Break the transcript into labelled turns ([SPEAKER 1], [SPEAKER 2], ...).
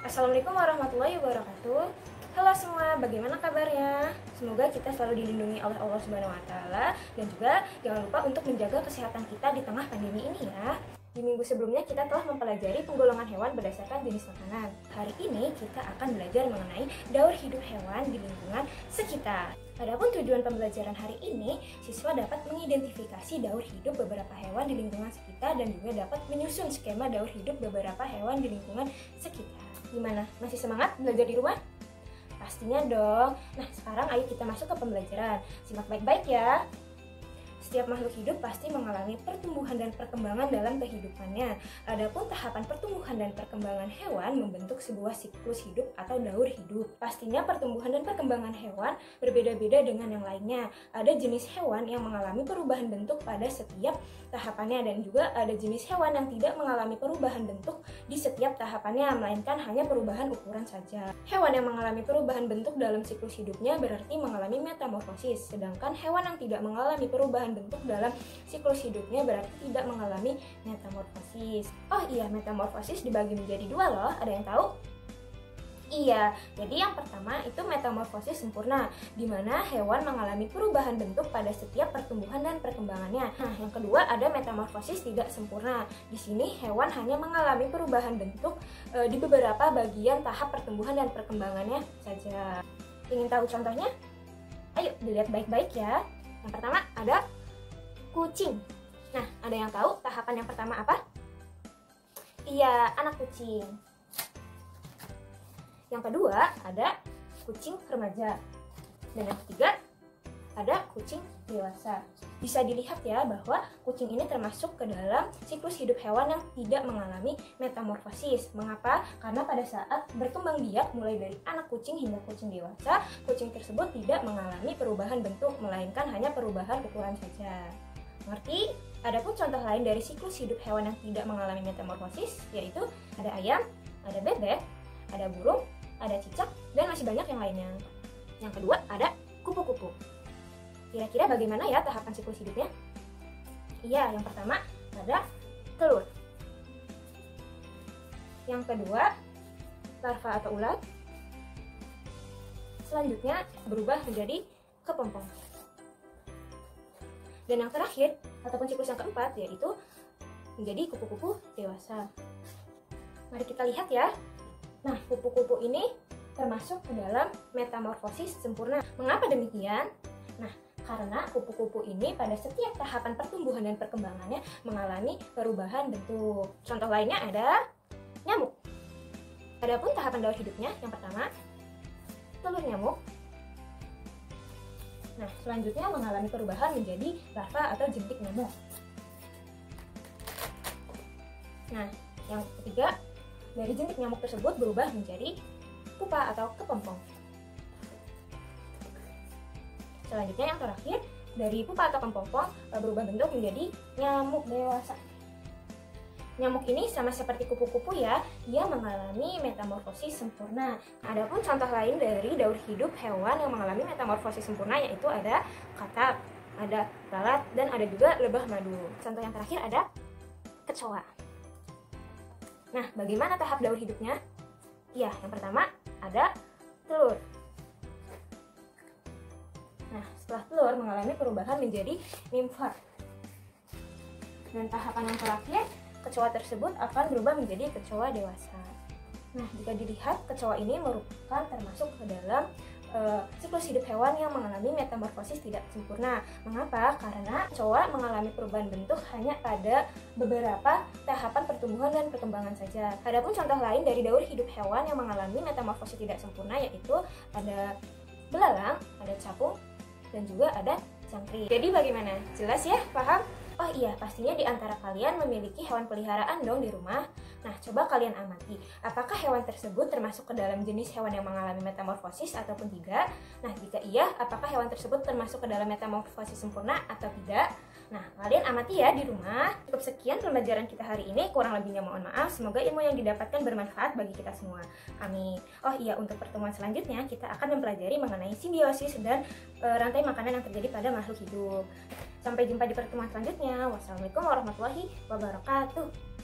[SPEAKER 1] Assalamualaikum warahmatullahi wabarakatuh. Halo semua, bagaimana kabarnya? Semoga kita selalu dilindungi oleh Allah Subhanahu wa taala dan juga jangan lupa untuk menjaga kesehatan kita di tengah pandemi ini ya. Di minggu sebelumnya kita telah mempelajari penggolongan hewan berdasarkan jenis makanan. Hari ini kita akan belajar mengenai daur hidup hewan di lingkungan sekitar. Adapun tujuan pembelajaran hari ini, siswa dapat mengidentifikasi daur hidup beberapa hewan di lingkungan sekitar dan juga dapat menyusun skema daur hidup beberapa hewan di lingkungan sekitar. Gimana? Masih semangat belajar di rumah? Pastinya dong. Nah, sekarang ayo kita masuk ke pembelajaran. Simak baik-baik ya. Setiap makhluk hidup pasti mengalami pertumbuhan dan perkembangan dalam kehidupannya. Adapun tahapan pertumbuhan dan perkembangan hewan membentuk sebuah siklus hidup atau daur hidup. Pastinya pertumbuhan dan perkembangan hewan berbeda-beda dengan yang lainnya. Ada jenis hewan yang mengalami perubahan bentuk pada setiap tahapannya dan juga ada jenis hewan yang tidak mengalami perubahan bentuk di setiap tahapannya, melainkan hanya perubahan ukuran saja. Hewan yang mengalami perubahan bentuk dalam siklus hidupnya berarti mengalami metamorfosis, sedangkan hewan yang tidak mengalami perubahan bentuk dalam siklus hidupnya berarti tidak mengalami metamorfosis. Oh iya, metamorfosis dibagi menjadi dua loh, ada yang tahu? Iya, jadi yang pertama itu metamorfosis sempurna, di mana hewan mengalami perubahan bentuk pada setiap pertumbuhan dan perkembangannya. Nah, yang kedua ada metamorfosis tidak sempurna. Di sini hewan hanya mengalami perubahan bentuk di beberapa bagian tahap pertumbuhan dan perkembangannya saja. Ingin tahu contohnya? Ayo dilihat baik-baik ya. Yang pertama ada kucing. Nah, ada yang tahu tahapan yang pertama apa? Iya, anak kucing. Yang kedua ada kucing remaja. Dan yang ketiga ada kucing dewasa. Bisa dilihat ya bahwa kucing ini termasuk ke dalam siklus hidup hewan yang tidak mengalami metamorfosis. Mengapa? Karena pada saat berkembang biak mulai dari anak kucing hingga kucing dewasa, kucing tersebut tidak mengalami perubahan bentuk, melainkan hanya perubahan ukuran saja. Ngerti? Adapun contoh lain dari siklus hidup hewan yang tidak mengalami metamorfosis yaitu ada ayam, ada bebek, ada burung, ada cicak, dan masih banyak yang lainnya. Yang kedua ada kupu-kupu. Kira-kira bagaimana ya tahapan siklus hidupnya? Iya, yang pertama ada telur. Yang kedua larva atau ulat. Selanjutnya berubah menjadi kepompong. Dan yang terakhir ataupun siklus yang keempat yaitu menjadi kupu-kupu dewasa. Mari kita lihat ya. Nah, kupu-kupu ini termasuk ke dalam metamorfosis sempurna. Mengapa demikian? Nah, karena kupu-kupu ini pada setiap tahapan pertumbuhan dan perkembangannya mengalami perubahan bentuk. Contoh lainnya ada nyamuk. Adapun tahapan daur hidupnya, yang pertama telur nyamuk. Nah, selanjutnya mengalami perubahan menjadi larva atau jentik nyamuk. Nah, yang ketiga dari jentik nyamuk tersebut berubah menjadi pupa atau kepompong. Selanjutnya yang terakhir, dari pupa atau kepompong berubah bentuk menjadi nyamuk dewasa. Nyamuk ini sama seperti kupu-kupu ya, dia mengalami metamorfosis sempurna. Adapun contoh lain dari daur hidup hewan yang mengalami metamorfosis sempurna yaitu ada katak, ada lalat, dan ada juga lebah madu. Contoh yang terakhir ada kecoa. Nah, bagaimana tahap daur hidupnya? Ya, yang pertama ada telur. Nah, setelah telur mengalami perubahan menjadi nimfa. Dan tahapan yang terakhir, kecoa tersebut akan berubah menjadi kecoa dewasa. Nah, jika dilihat, kecoa ini merupakan termasuk ke dalam siklus hidup hewan yang mengalami metamorfosis tidak sempurna. Mengapa? Karena kecoa mengalami perubahan bentuk hanya pada beberapa tahapan pertumbuhan dan perkembangan saja. Adapun contoh lain dari daur hidup hewan yang mengalami metamorfosis tidak sempurna yaitu ada belalang, ada capung, dan juga ada cangkrik. Jadi bagaimana? Jelas ya? Paham? Oh iya, pastinya di antara kalian memiliki hewan peliharaan dong di rumah. Nah, coba kalian amati, apakah hewan tersebut termasuk ke dalam jenis hewan yang mengalami metamorfosis ataupun tidak? Nah, jika iya, apakah hewan tersebut termasuk ke dalam metamorfosis sempurna atau tidak? Nah, kalian amati ya di rumah. Cukup sekian pembelajaran kita hari ini, kurang lebihnya mohon maaf. Semoga ilmu yang didapatkan bermanfaat bagi kita semua. Amin. Oh iya, untuk pertemuan selanjutnya kita akan mempelajari mengenai simbiosis dan rantai makanan yang terjadi pada makhluk hidup. Sampai jumpa di pertemuan selanjutnya. Wassalamualaikum warahmatullahi wabarakatuh.